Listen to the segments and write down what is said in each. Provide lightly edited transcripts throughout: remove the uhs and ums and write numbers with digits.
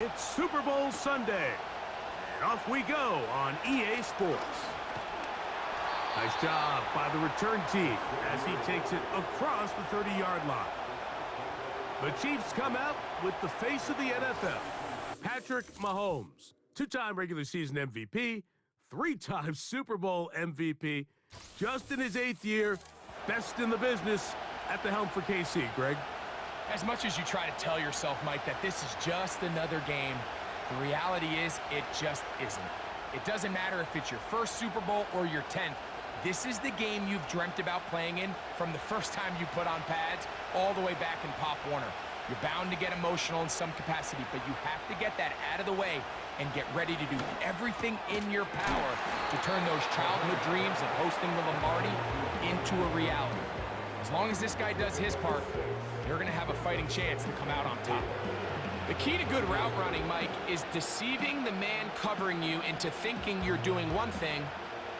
It's Super Bowl Sunday, and off we go on EA Sports. Nice job by the return team as he takes it across the 30-yard line. The Chiefs come out with the face of the NFL, Patrick Mahomes, two-time regular season MVP, three-time Super Bowl MVP, just in his 8th year, best in the business at the helm for KC. Greg? As much as you try to tell yourself, Mike, that this is just another game, the reality is it just isn't. It doesn't matter if it's your first Super Bowl or your 10th. This is the game you've dreamt about playing in from the first time you put on pads all the way back in Pop Warner. You're bound to get emotional in some capacity, but you have to get that out of the way and get ready to do everything in your power to turn those childhood dreams of hosting the Lombardi into a reality. As long as this guy does his part, you're going to have a fighting chance to come out on top. The key to good route running, Mike, is deceiving the man covering you into thinking you're doing one thing,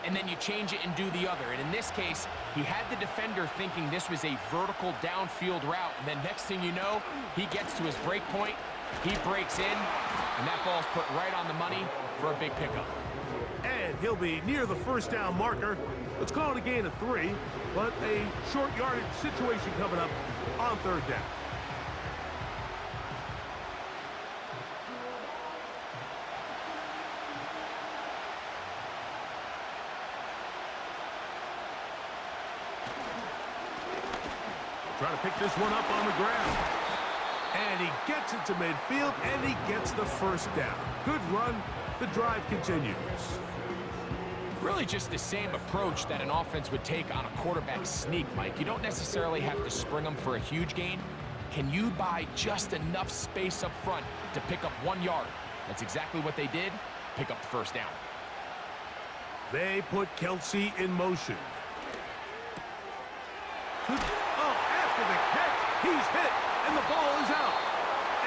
and then you change it and do the other. And in this case, he had the defender thinking this was a vertical downfield route, and then next thing you know, he gets to his break point, he breaks in, and that ball's put right on the money for a big pickup. And he'll be near the first down marker. Let's call it a gain of 3, but a short yardage situation coming up on 3rd down. Trying to pick this one up on the ground. And he gets it to midfield, and he gets the first down. Good run. The drive continues. Really just the same approach that an offense would take on a quarterback sneak, Mike. You don't necessarily have to spring them for a huge gain. Can you buy just enough space up front to pick up 1 yard? That's exactly what they did. Pick up the first down. They put Kelsey in motion. Oh, after the catch, he's hit, and the ball is out.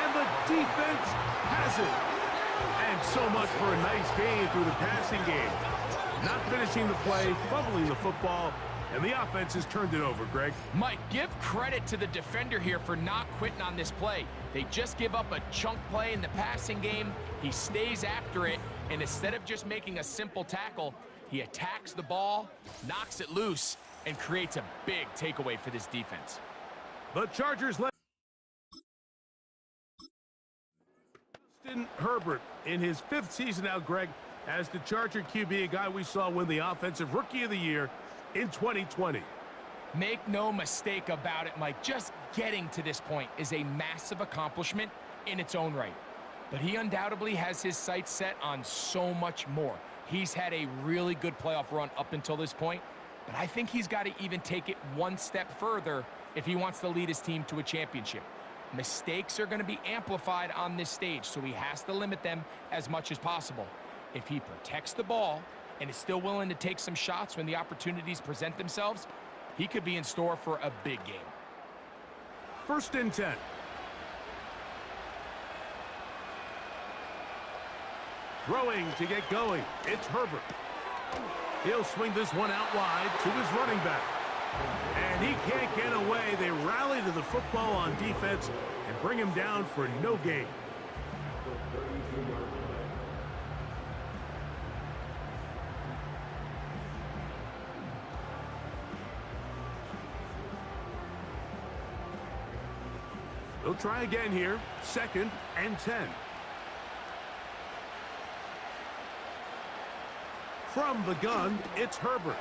And the defense has it. And so much for a nice gain through the passing game. Not finishing the play, fumbling the football, and the offense has turned it over, Greg. Mike, give credit to the defender here for not quitting on this play. They just give up a chunk play in the passing game. He stays after it, and instead of just making a simple tackle, he attacks the ball, knocks it loose, and creates a big takeaway for this defense. The Chargers led Justin Herbert in his 5th season now, Greg, as the Charger QB, a guy we saw win the Offensive Rookie of the Year in 2020. Make no mistake about it, Mike. Just getting to this point is a massive accomplishment in its own right. But he undoubtedly has his sights set on so much more. He's had a really good playoff run up until this point, but I think he's got to even take it one step further if he wants to lead his team to a championship. Mistakes are going to be amplified on this stage, so he has to limit them as much as possible. If he protects the ball and is still willing to take some shots when the opportunities present themselves, he could be in store for a big game. 1st and 10. Throwing to get going. It's Herbert. He'll swing this one out wide to his running back. And he can't get away. They rally to the football on defense and bring him down for no gain. They'll try again here. 2nd and 10. From the gun, it's Herbert.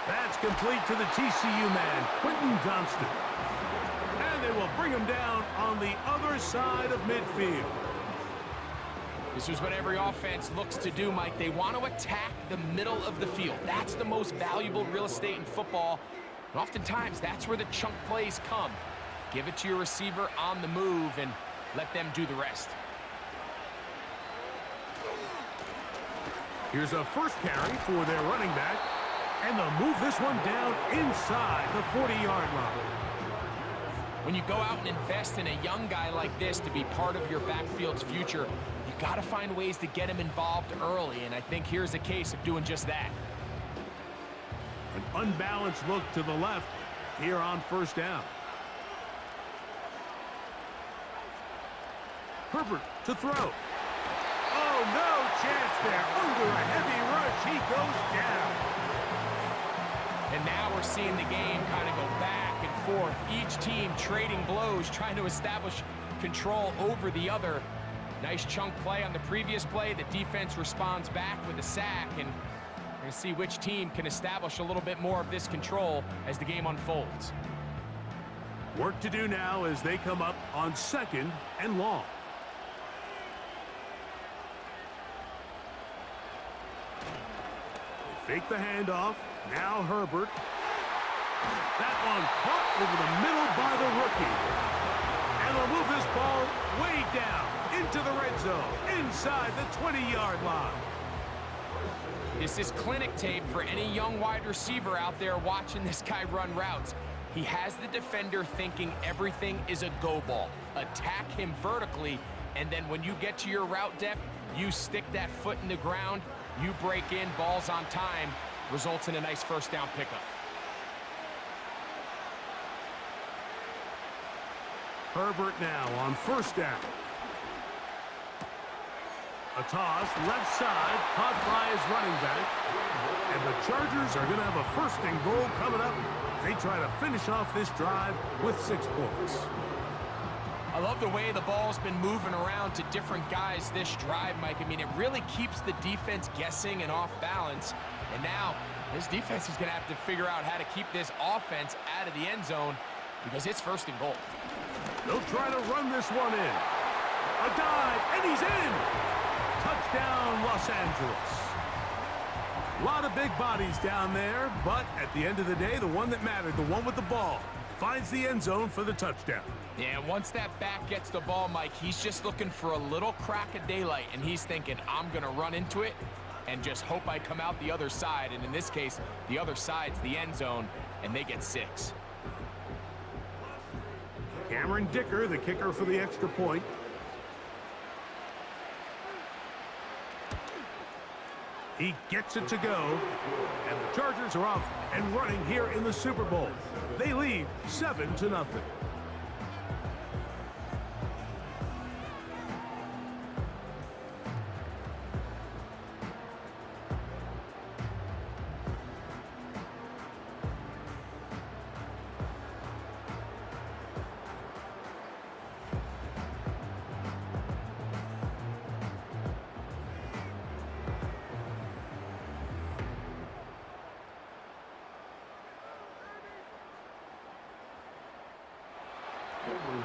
That's complete to the TCU man, Quentin Johnston. And they will bring him down on the other side of midfield. This is what every offense looks to do, Mike. They want to attack the middle of the field. That's the most valuable real estate in football. And oftentimes, that's where the chunk plays come. Give it to your receiver on the move and let them do the rest. Here's a first carry for their running back. And they'll move this one down inside the 40-yard line. When you go out and invest in a young guy like this to be part of your backfield's future, you got to find ways to get him involved early, and I think here's a case of doing just that. An unbalanced look to the left here on 1st down. Herbert to throw. Oh, no chance there. Under a heavy rush, he goes down. And now we're seeing the game kind of go back and forth. Each team trading blows, trying to establish control over the other. Nice chunk play on the previous play. The defense responds back with a sack, and we're going to see which team can establish a little bit more of this control as the game unfolds. Work to do now as they come up on 2nd and long. They fake the handoff. Now Herbert. That one caught over the middle by the rookie. And they'll move this ball way down into the red zone, inside the 20-yard line. This is clinic tape for any young wide receiver out there watching this guy run routes. He has the defender thinking everything is a go ball. Attack him vertically, and then when you get to your route depth, you stick that foot in the ground, you break in, balls on time, results in a nice first down pickup. Herbert now on 1st down. A toss, left side, caught by his running back. And the Chargers are going to have a 1st and goal coming up. They try to finish off this drive with 6 points. I love the way the ball's been moving around to different guys this drive, Mike. I mean, it really keeps the defense guessing and off balance. And now, this defense is going to have to figure out how to keep this offense out of the end zone because it's 1st and goal. They'll try to run this one in. A dive, and he's in! Touchdown, Los Angeles. A lot of big bodies down there, but at the end of the day, the one that mattered, the one with the ball, finds the end zone for the touchdown. Yeah, once that back gets the ball, Mike, he's just looking for a little crack of daylight, and he's thinking, I'm going to run into it and just hope I come out the other side. And in this case, the other side's the end zone, and they get 6. Cameron Dicker, the kicker for the extra point. He gets it to go, and the Chargers are off and running here in the Super Bowl. They lead 7-0.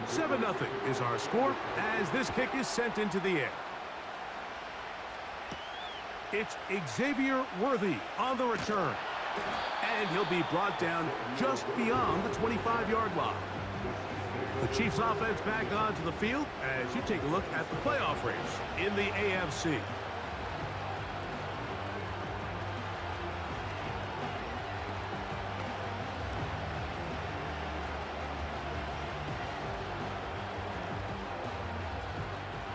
Seven 7-0 is our score as this kick is sent into the air. It's Xavier Worthy on the return. And he'll be brought down just beyond the 25-yard line. The Chiefs offense back onto the field as you take a look at the playoff race in the AFC.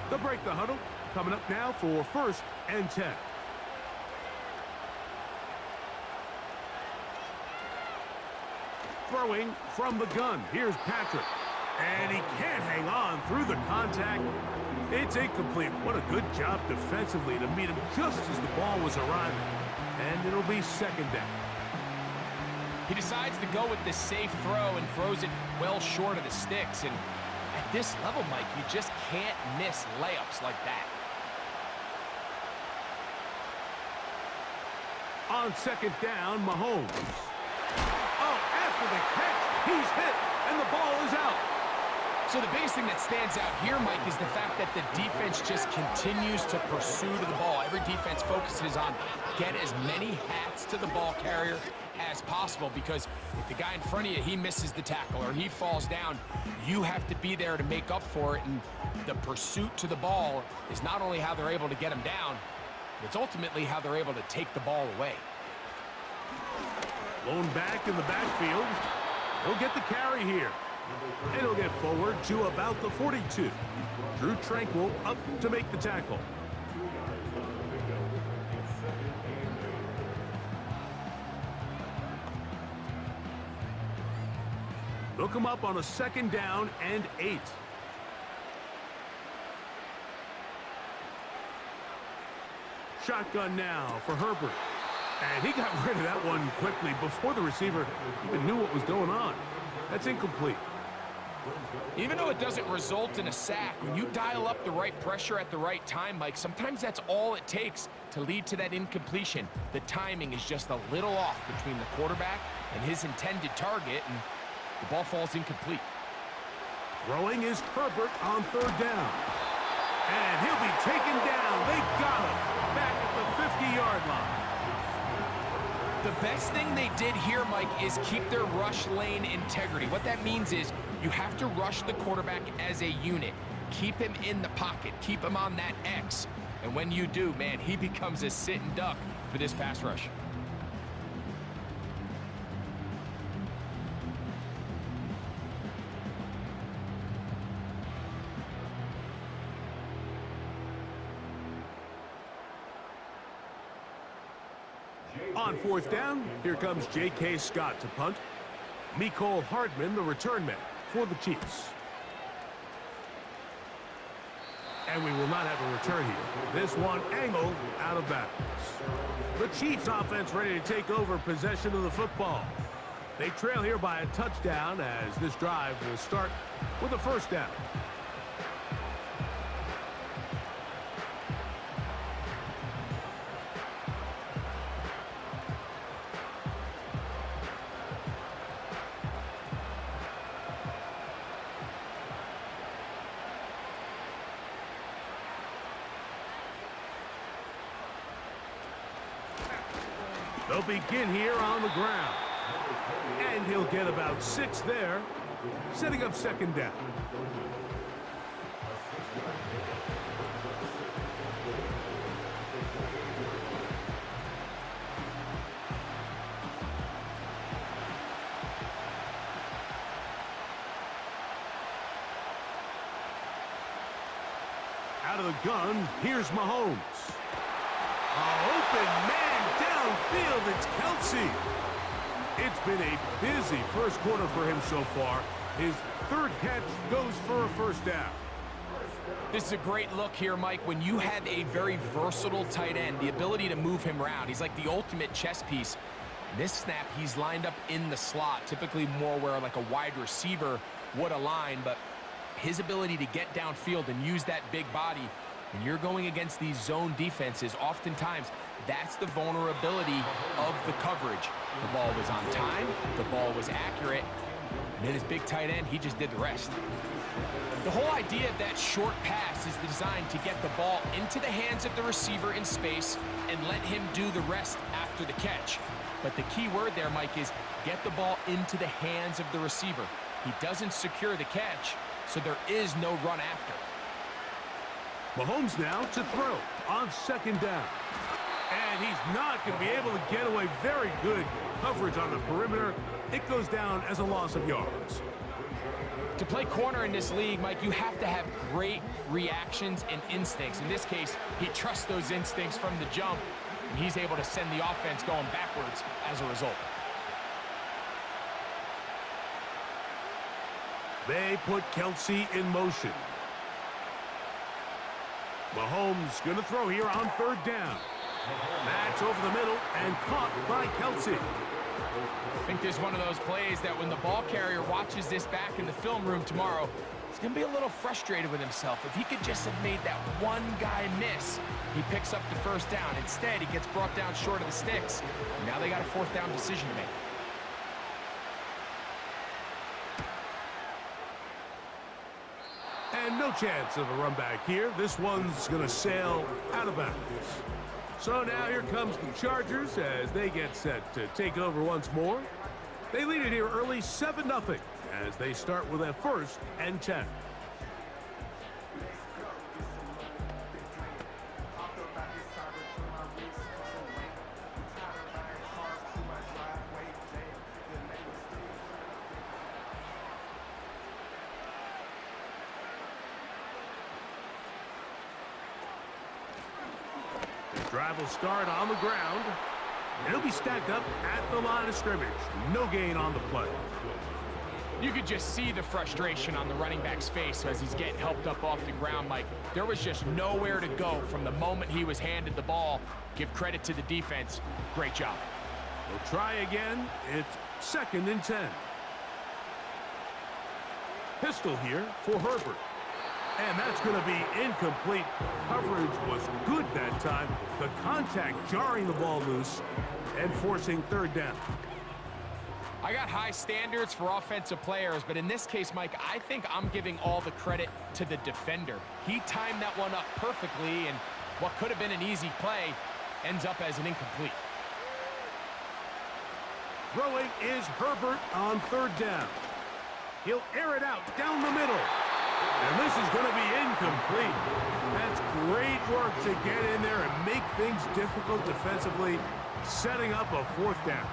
They'll break the huddle. Coming up now for 1st and 10. Throwing from the gun. Here's Patrick. And he can't hang on through the contact. It's incomplete. What a good job defensively to meet him just as the ball was arriving. And it'll be 2nd down. He decides to go with the safe throw and throws it well short of the sticks. And at this level, Mike, you just can't miss layups like that. On 2nd down, Mahomes. Oh, after the catch, he's hit, and the ball is out. So the biggest thing that stands out here, Mike, is the fact that the defense just continues to pursue to the ball. Every defense focuses on get as many hats to the ball carrier as possible, because if the guy in front of you, he misses the tackle or he falls down, you have to be there to make up for it. And the pursuit to the ball is not only how they're able to get him down, it's ultimately how they're able to take the ball away. Blown back in the backfield. He'll get the carry here. And he'll get forward to about the 42. Drew Tranquil up to make the tackle. They'll come up on a 2nd down and 8. Shotgun now for Herbert. And he got rid of that one quickly before the receiver even knew what was going on. That's incomplete. Even though it doesn't result in a sack, when you dial up the right pressure at the right time, Mike, sometimes that's all it takes to lead to that incompletion. The timing is just a little off between the quarterback and his intended target, and the ball falls incomplete. Throwing is Herbert on third down. And he'll be taken down. They got him back at the 50-yard line. The best thing they did here, Mike, is keep their rush lane integrity. What that means is you have to rush the quarterback as a unit. Keep him in the pocket. Keep him on that X. And when you do, man, he becomes a sitting duck for this pass rush. On fourth down, here comes J.K. Scott to punt. Mecole Hardman, the return man for the Chiefs. And we will not have a return here. This one angled out of bounds. The Chiefs offense ready to take over possession of the football. They trail here by a touchdown as this drive will start with a first down. They'll begin here on the ground. And he'll get about 6 there, setting up second down. Out of the gun, here's Mahomes. Open man downfield, it's Kelsey. It's been a busy first quarter for him so far. His third catch goes for a first down. This is a great look here, Mike, when you have a very versatile tight end, the ability to move him around. He's like the ultimate chess piece. This snap, he's lined up in the slot, typically more where like a wide receiver would align, but his ability to get downfield and use that big body, when you're going against these zone defenses, oftentimes that's the vulnerability of the coverage. The ball was on time, the ball was accurate, and then his big tight end, he just did the rest. The whole idea of that short pass is designed to get the ball into the hands of the receiver in space and let him do the rest after the catch. But the key word there, Mike, is get the ball into the hands of the receiver. He doesn't secure the catch, so there is no run after. Mahomes now to throw on second down. And he's not going to be able to get away. Very good coverage on the perimeter. It goes down as a loss of yards. To play corner in this league, Mike, you have to have great reactions and instincts. In this case, he trusts those instincts from the jump, and he's able to send the offense going backwards as a result. They put Kelsey in motion. Mahomes going to throw here on third down. Match over the middle and caught by Kelsey. I think there's one of those plays that when the ball carrier watches this back in the film room tomorrow, he's going to be a little frustrated with himself. If he could just have made that one guy miss, he picks up the first down. Instead, he gets brought down short of the sticks. And now they got a fourth down decision to make. And no chance of a run back here. This one's going to sail out of bounds. So now here comes the Chargers as they get set to take over once more. They lead it here early 7-0 as they start with a 1st and 10. Drive will start on the ground. And it'll be stacked up at the line of scrimmage. No gain on the play. You could just see the frustration on the running back's face as he's getting helped up off the ground, Mike. There was just nowhere to go from the moment he was handed the ball. Give credit to the defense. Great job. We'll try again. It's 2nd and 10. Pistol here for Herbert. And that's going to be incomplete. Coverage was good that time. The contact jarring the ball loose and forcing 3rd down. I got high standards for offensive players, but in this case, Mike, I think I'm giving all the credit to the defender. He timed that one up perfectly, and what could have been an easy play ends up as an incomplete. Throwing is Herbert on 3rd down. He'll air it out down the middle. And this is going to be incomplete. That's great work to get in there and make things difficult defensively, setting up a 4th down.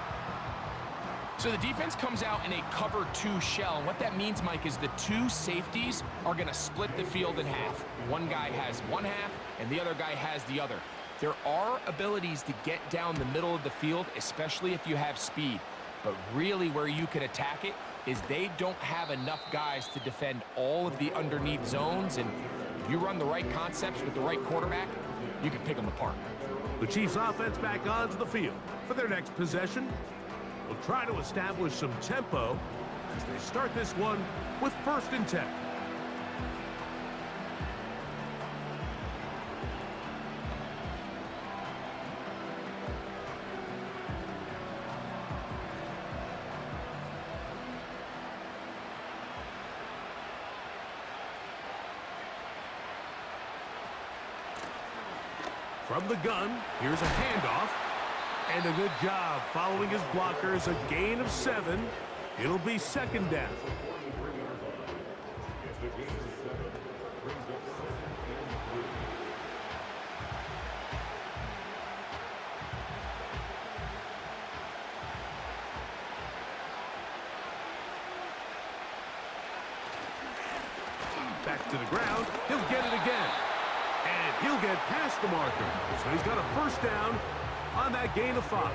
So the defense comes out in a cover 2 shell. And what that means, Mike, is the 2 safeties are going to split the field in half. One guy has one half, and the other guy has the other. There are abilities to get down the middle of the field, especially if you have speed. But really where you can attack it is they don't have enough guys to defend all of the underneath zones. And if you run the right concepts with the right quarterback, you can pick them apart. The Chiefs offense back onto the field for their next possession. Will try to establish some tempo as they start this one with 1st and 10. From the gun, here's a handoff. And a good job following his blockers, a gain of 7. It'll be 2nd down. Back to the ground. He'll get it again. And he'll get past the marker. So he's got a 1st down on that gain of 5.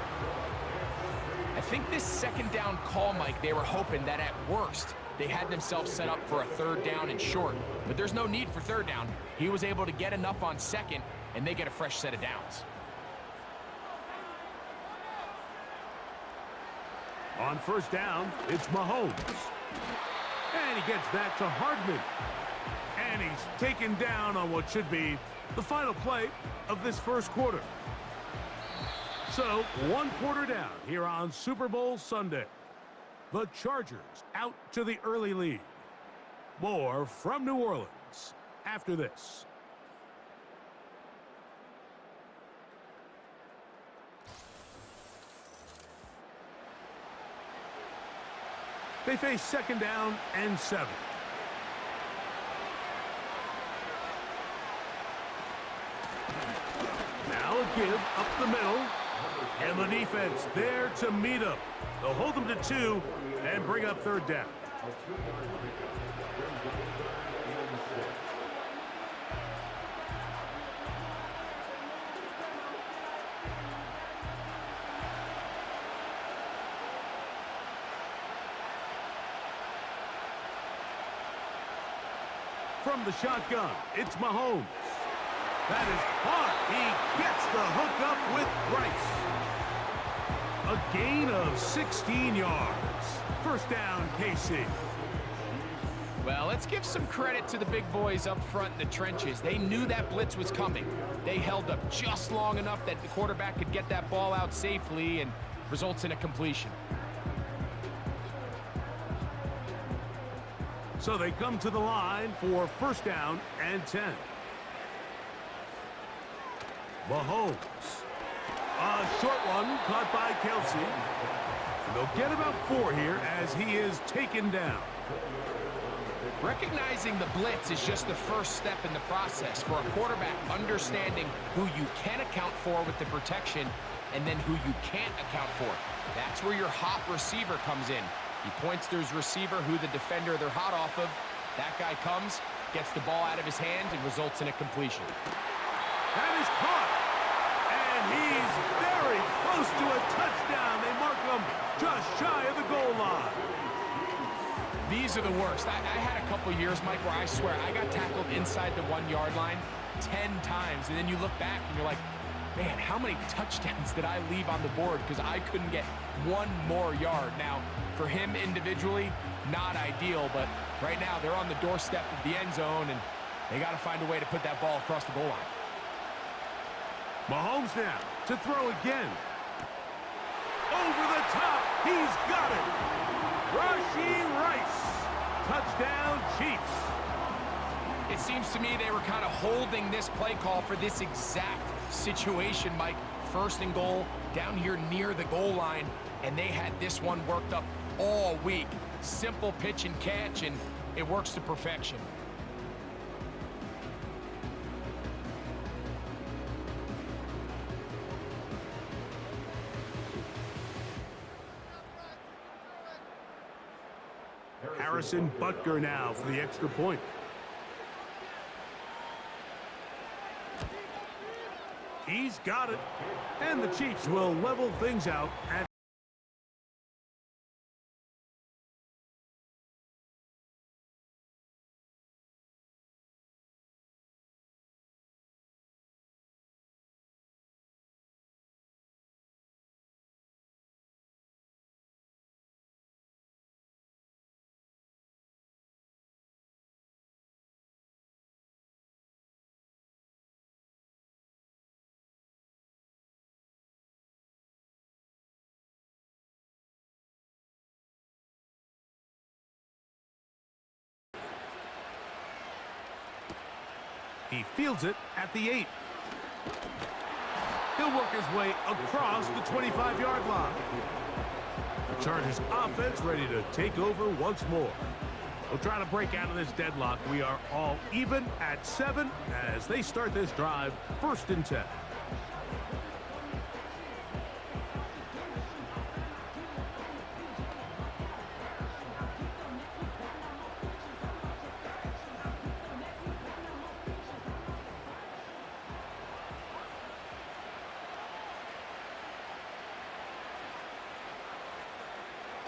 I think this 2nd down call, Mike, they were hoping that at worst they had themselves set up for a 3rd down and short. But there's no need for 3rd down. He was able to get enough on 2nd, and they get a fresh set of downs. On 1st down, it's Mahomes. And he gets that to Hardman. And he's taken down on what should be the final play of this 1st quarter. So, 1 quarter down here on Super Bowl Sunday. The Chargers out to the early lead. More from New Orleans after this. They face 2nd down and 7. Now a give up the middle. And the defense there to meet them. They'll hold them to 2 and bring up 3rd down. From the shotgun, it's Mahomes. That is caught. He gets the hook up with Rice. A gain of 16 yards. 1st down, KC. Well, let's give some credit to the big boys up front in the trenches. They knew that blitz was coming. They held up just long enough that the quarterback could get that ball out safely and results in a completion. So they come to the line for 1st down and 10. Mahomes. A short one caught by Kelsey. And they'll get about 4 here as he is taken down. Recognizing the blitz is just the first step in the process for a quarterback, understanding who you can account for with the protection and then who you can't account for. That's where your hot receiver comes in. He points to his receiver, who the defender they're hot off of. That guy comes, gets the ball out of his hands, and results in a completion. That is caught. And he's very close to a touchdown. They mark him just shy of the goal line. These are the worst. I had a couple years, Mike, where I swear I got tackled inside the 1-yard line 10 times, and then you look back and you're like, man, how many touchdowns did I leave on the board because I couldn't get one more yard? Now, for him individually, not ideal, but right now they're on the doorstep of the end zone, and they got to find a way to put that ball across the goal line. Mahomes now to throw again. Over the top. He's got it. Rashee Rice. Touchdown, Chiefs. It seems to me they were kind of holding this play call for this exact situation, Mike. First and goal, down here near the goal line, and they had this one worked up all week. Simple pitch and catch, and it works to perfection. Harrison Butker now for the extra point. He's got it. And the Chiefs will level things out at he fields it at the 8. He'll work his way across the 25-yard line. The Chargers offense ready to take over once more. They'll try to break out of this deadlock. We are all even at 7 as they start this drive, 1st and 10.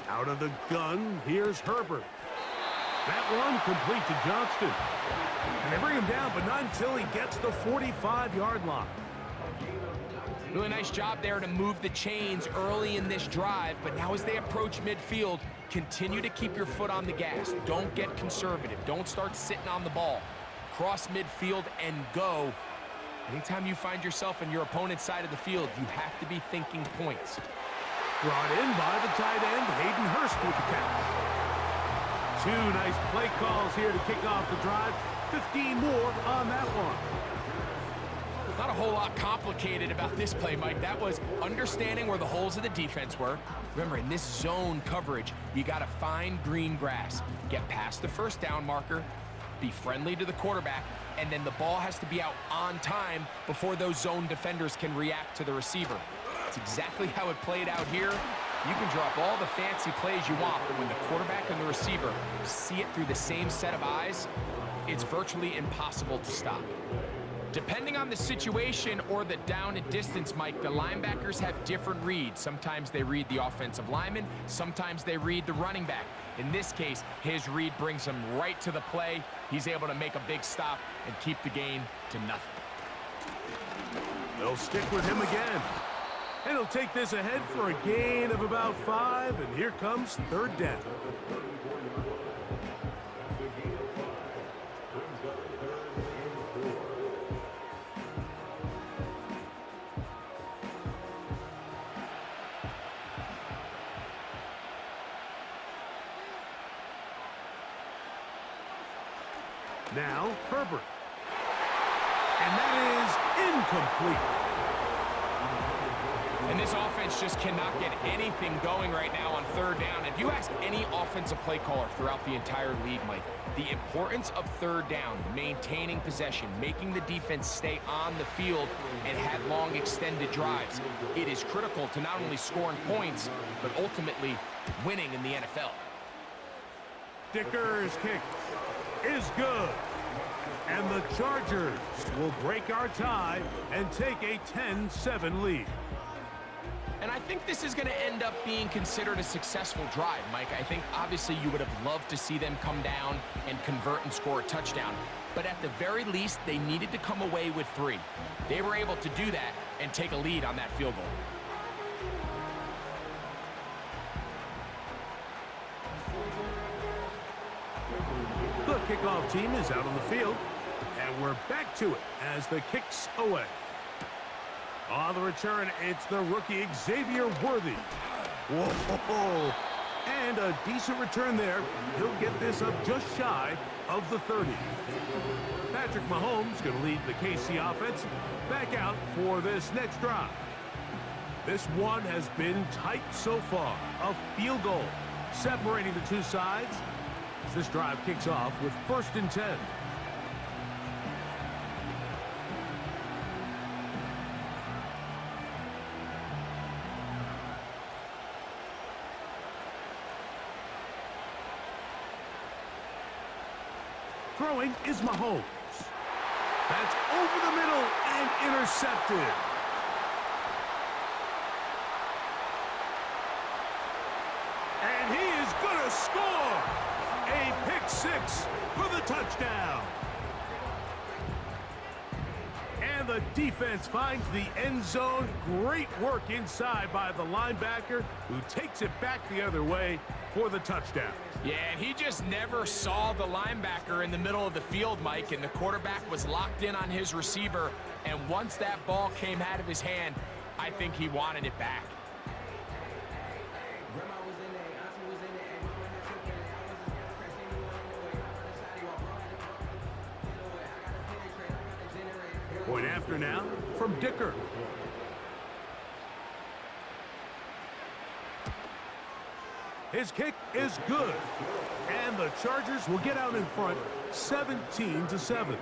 Out of the gun, here's Herbert. That one complete to Johnston. And they bring him down, but not until he gets the 45-yard line. Really nice job there to move the chains early in this drive, but now as they approach midfield, continue to keep your foot on the gas. Don't get conservative. Don't start sitting on the ball. Cross midfield and go. Anytime you find yourself on your opponent's side of the field, you have to be thinking points. Brought in by the tight end, Hayden Hurst with the catch. 2 nice play calls here to kick off the drive. 15 more on that one. Not a whole lot complicated about this play, Mike. That was understanding where the holes of the defense were. Remember, in this zone coverage, you got to find green grass. Get past the first down marker, be friendly to the quarterback, and then the ball has to be out on time before those zone defenders can react to the receiver. That's exactly how it played out here. You can drop all the fancy plays you want, but when the quarterback and the receiver see it through the same set of eyes, it's virtually impossible to stop. Depending on the situation or the down and distance, Mike, the linebackers have different reads. Sometimes they read the offensive lineman, sometimes they read the running back. In this case, his read brings him right to the play. He's able to make a big stop and keep the gain to nothing. They'll stick with him again. And he'll take this ahead for a gain of about 5, and here comes 3rd down. Now, Herbert. And that is incomplete. And this offense just cannot get anything going right now on 3rd down. If you ask any offensive play caller throughout the entire league, Mike, the importance of 3rd down, maintaining possession, making the defense stay on the field and have long extended drives, it is critical to not only scoring points, but ultimately winning in the NFL. Dicker's kick is good. And the Chargers will break our tie and take a 10-7 lead. And I think this is going to end up being considered a successful drive, Mike. I think obviously you would have loved to see them come down and convert and score a touchdown. But at the very least, they needed to come away with 3. They were able to do that and take a lead on that field goal. The kickoff team is out on the field, and we're back to it as the kick's away. On the return, it's the rookie Xavier Worthy. Whoa! And a decent return there. He'll get this up just shy of the 30. Patrick Mahomes going to lead the KC offense back out for this next drive. This one has been tight so far. A field goal separating the two sides as this drive kicks off with 1st and 10. Throwing is Mahomes. That's over the middle and intercepted. And he is going to score. A pick 6 for the touchdown. And the defense finds the end zone. Great work inside by the linebacker who takes it back the other way for the touchdown. Yeah, and he just never saw the linebacker in the middle of the field, Mike, and the quarterback was locked in on his receiver, and once that ball came out of his hand, I think he wanted it back. Point after now from Dicker. His kick is good. And the Chargers will get out in front 17-7.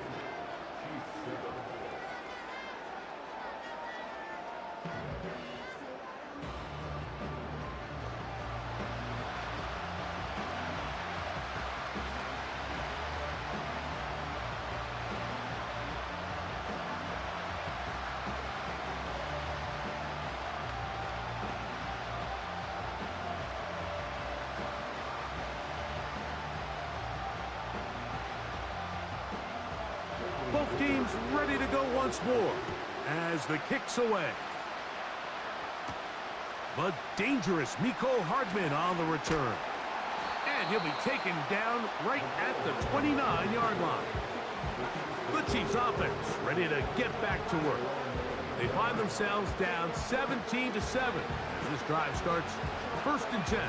Both teams ready to go once more as the kick's away. The dangerous Mecole Hardman on the return. And he'll be taken down right at the 29-yard line. The Chiefs offense ready to get back to work. They find themselves down 17-7 as this drive starts 1st and 10.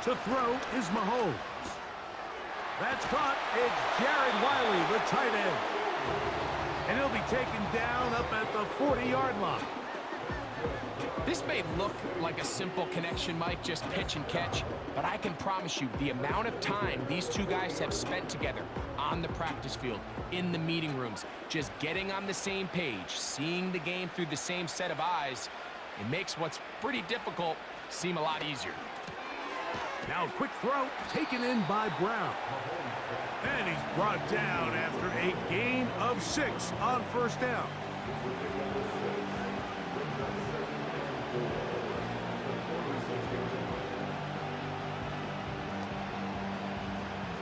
To throw is Mahomes. That's caught. It's Jared Wiley, the tight end. And he'll be taken down up at the 40-yard line. This may look like a simple connection, Mike, just pitch and catch, but I can promise you the amount of time these two guys have spent together on the practice field, in the meeting rooms, just getting on the same page, seeing the game through the same set of eyes, it makes what's pretty difficult seem a lot easier. Now a quick throw taken in by Brown. And he's brought down after a gain of 6 on 1st down.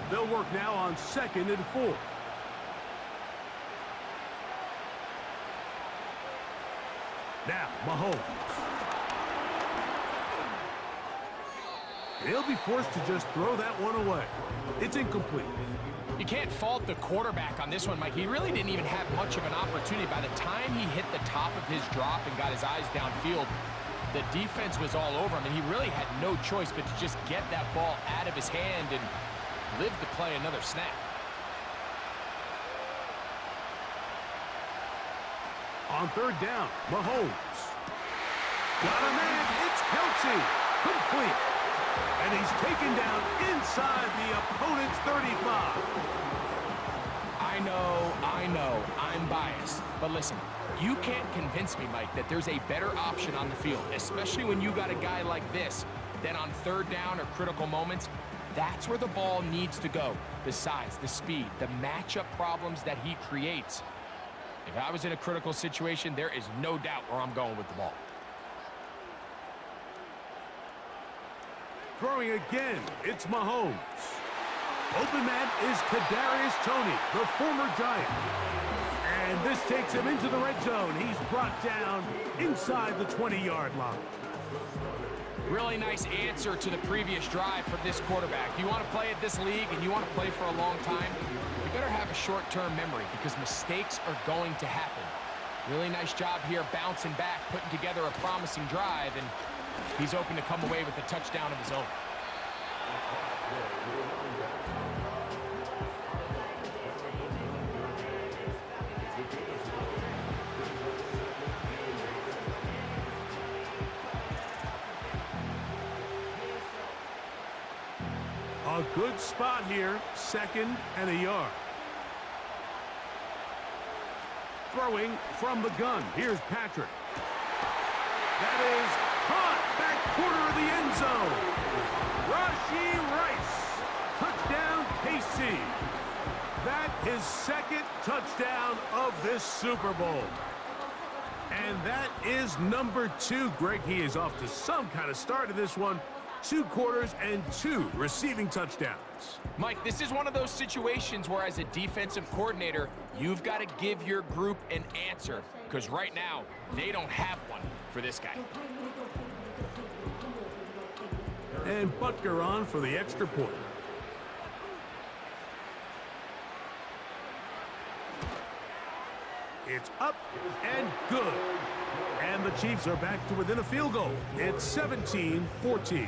They'll work now on 2nd and 4. Now Mahomes. He'll be forced to just throw that one away. It's incomplete. You can't fault the quarterback on this one, Mike. He really didn't even have much of an opportunity. By the time he hit the top of his drop and got his eyes downfield, the defense was all over him, and he really had no choice but to just get that ball out of his hand and live to play another snap. On 3rd down, Mahomes. Got a man. It's Kelsey. Complete. And he's taken down inside the opponent's 35. I I know, I'm biased. But listen, you can't convince me, Mike, that there's a better option on the field, especially when you got a guy like this, then on third down or critical moments, that's where the ball needs to go. The size, the speed, the matchup problems that he creates. If I was in a critical situation, there is no doubt where I'm going with the ball. Throwing again, it's Mahomes. Open man is Kadarius Toney, the former Giant. And this takes him into the red zone. He's brought down inside the 20-yard line. Really nice answer to the previous drive from this quarterback. You want to play at this league and you want to play for a long time, you better have a short-term memory because mistakes are going to happen. Really nice job here bouncing back, putting together a promising drive, and he's open to come away with a touchdown of his own. A good spot here, 2nd and a yard. Throwing from the gun. Here's Patrick. That is caught back corner of the end zone. Rashee Rice. Touchdown, KC. That is 2nd touchdown of this Super Bowl. And that is number 2. Greg, he is off to some kind of start in this one. 2 quarters and 2 receiving touchdowns. Mike, this is one of those situations where as a defensive coordinator, you've got to give your group an answer because right now, they don't have one for this guy. And Butker on for the extra point. It's up and good. And the Chiefs are back to within a field goal. It's 17-14.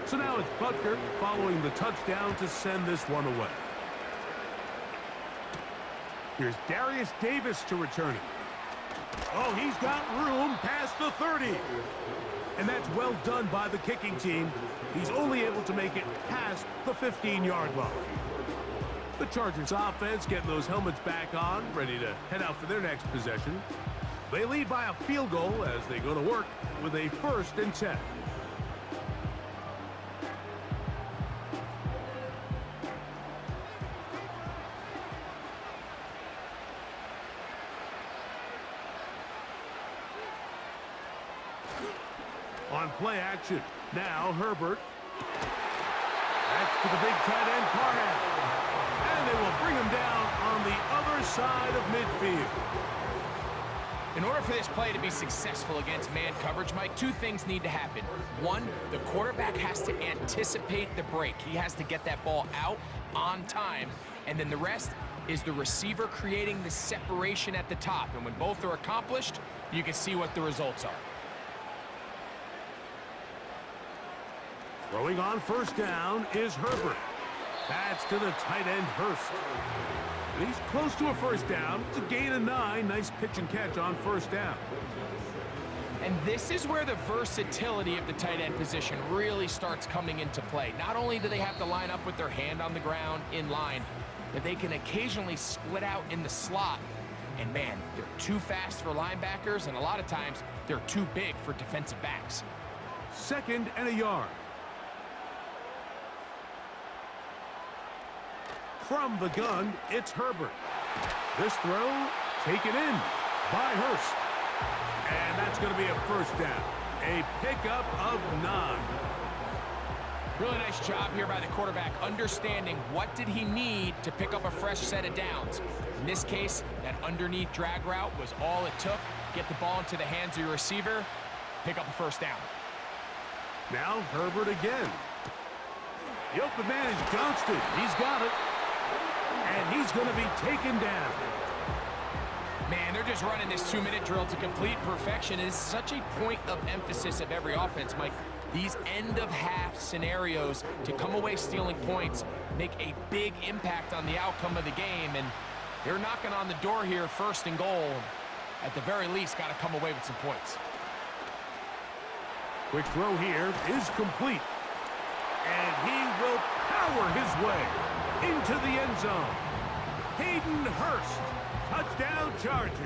So now it's Butker following the touchdown to send this one away. Here's Darius Davis to return it. Oh, he's got room past the 30. And that's well done by the kicking team. He's only able to make it past the 15-yard line. The Chargers offense getting those helmets back on, ready to head out for their next possession. They lead by a field goal as they go to work with a 1st and 10. On play action, now Herbert. That's to the big tight end, Parham. And they will bring him down on the other side of midfield. In order for this play to be successful against man coverage, Mike, 2 things need to happen. 1, the quarterback has to anticipate the break. He has to get that ball out on time. And then the rest is the receiver creating the separation at the top. And when both are accomplished, you can see what the results are. Throwing on 1st down is Herbert. That's to the tight end, Hurst. And he's close to a 1st down. It's a gain of 9. Nice pitch and catch on 1st down. And this is where the versatility of the tight end position really starts coming into play. Not only do they have to line up with their hand on the ground in line, but they can occasionally split out in the slot. And man, they're too fast for linebackers, and a lot of times they're too big for defensive backs. 2nd and a yard. From the gun, it's Herbert. This throw taken in by Hurst. And that's going to be a 1st down. A pickup of 9. Really nice job here by the quarterback, understanding what did he need to pick up a fresh set of downs. In this case, that underneath drag route was all it took. Get the ball into the hands of your receiver, pick up a 1st down. Now Herbert again. The open man is Johnston. He's got it. And he's going to be taken down. Man, they're just running this 2-minute drill to complete perfection. It is such a point of emphasis of every offense, Mike. These end-of-half scenarios to come away stealing points make a big impact on the outcome of the game, and they're knocking on the door here, first and goal. At the very least, got to come away with some points. Quick throw here is complete. And he will power his way into the end zone. Hayden Hurst, touchdown Chargers.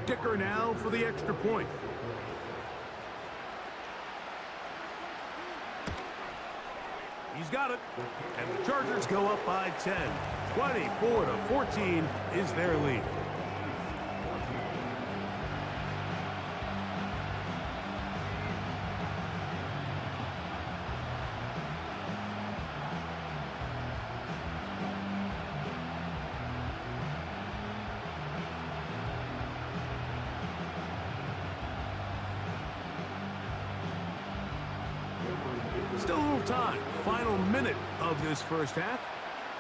Kicker now for the extra point. He's got it. And the Chargers go up by 10. 24-14 is their lead. Still a little time. Final minute of this first half.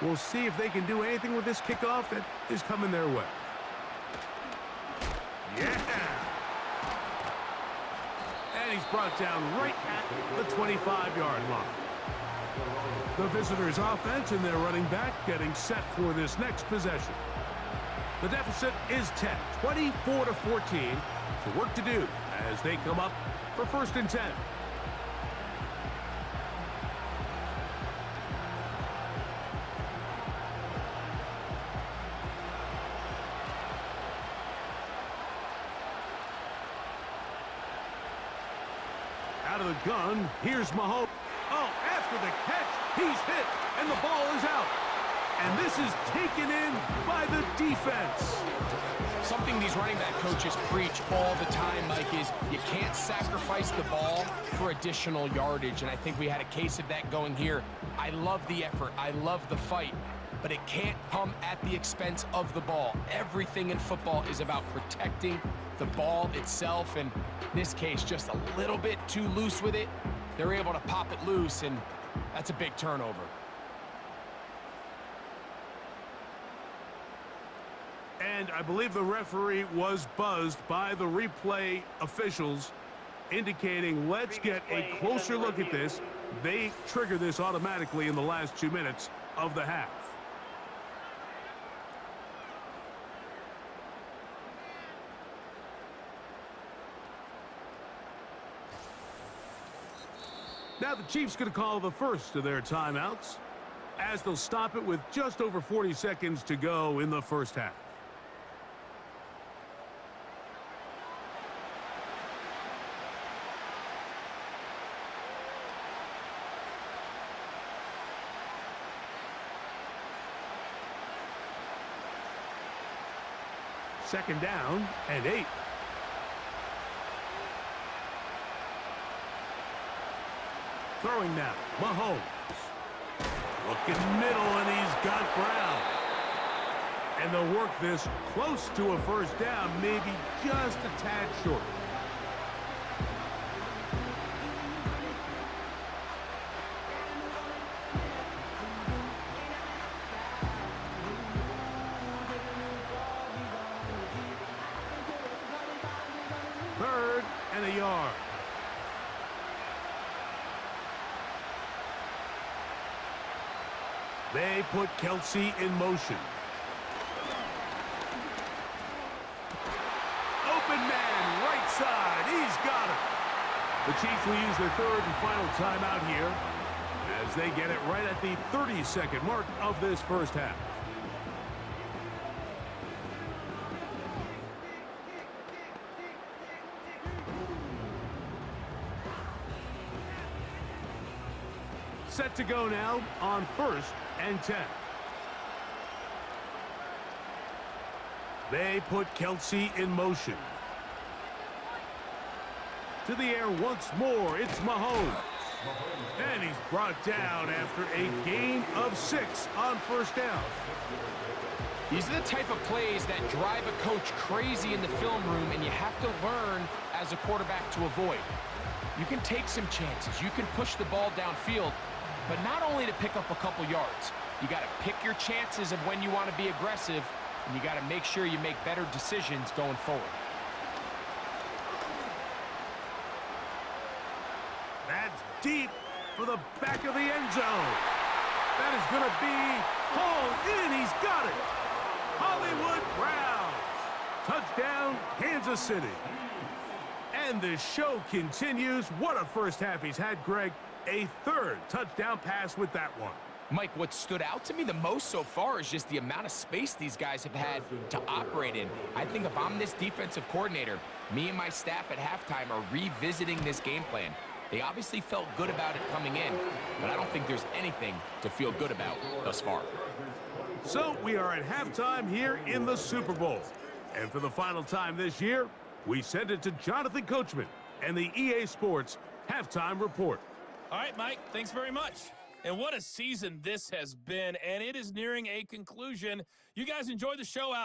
We'll see if they can do anything with this kickoff that is coming their way. Yeah! And he's brought down right at the 25-yard line. The visitors' offense and their running back getting set for this next possession. The deficit is 10, 24-14. So work to do as they come up for first and 10. Out of the gun, here's Mahomes. Oh, after the catch, he's hit, and the ball is out. And this is taken in by the defense. Something these running back coaches preach all the time, Mike, is you can't sacrifice the ball for additional yardage, and I think we had a case of that going here. I love the effort. I love the fight, but it can't come at the expense of the ball. Everything in football is about protecting the ball itself, and in this case, just a little bit too loose with it. They're able to pop it loose, and that's a big turnover. And I believe the referee was buzzed by the replay officials, indicating let's get a closer look at this. They trigger this automatically in the last 2 minutes of the half. Now the Chiefs going to call the first of their timeouts as they'll stop it with just over 40 seconds to go in the first half. Second down and 8. Throwing now, Mahomes. Looking middle, and he's got Brown. And they'll work this close to a first down, maybe just a tad short. Third and a yard. They put Kelsey in motion. Open man, right side. He's got it. The Chiefs will use their third and final timeout here as they get it right at the 30-second mark of this first half. Set to go now on first and 10. They put Kelsey in motion. To the air once more, it's Mahomes. And he's brought down after a gain of 6 on first down. These are the type of plays that drive a coach crazy in the film room, and you have to learn as a quarterback to avoid. You can take some chances. You can push the ball downfield, but not only to pick up a couple yards. You got to pick your chances of when you want to be aggressive, and you got to make sure you make better decisions going forward. That's deep for the back of the end zone. That is going to be hauled in. He's got it. Hollywood Brown. Touchdown, Kansas City. And the show continues. What a first half he's had, Greg. A third touchdown pass with that one. Mike, what stood out to me the most so far is just the amount of space these guys have had to operate in. I think if I'm this defensive coordinator, me and my staff at halftime are revisiting this game plan. They obviously felt good about it coming in, but I don't think there's anything to feel good about thus far. So we are at halftime here in the Super Bowl. And for the final time this year, we send it to Jonathan Coachman and the EA Sports Halftime Report. All right, Mike, thanks very much. And what a season this has been, and it is nearing a conclusion. You guys enjoy the show out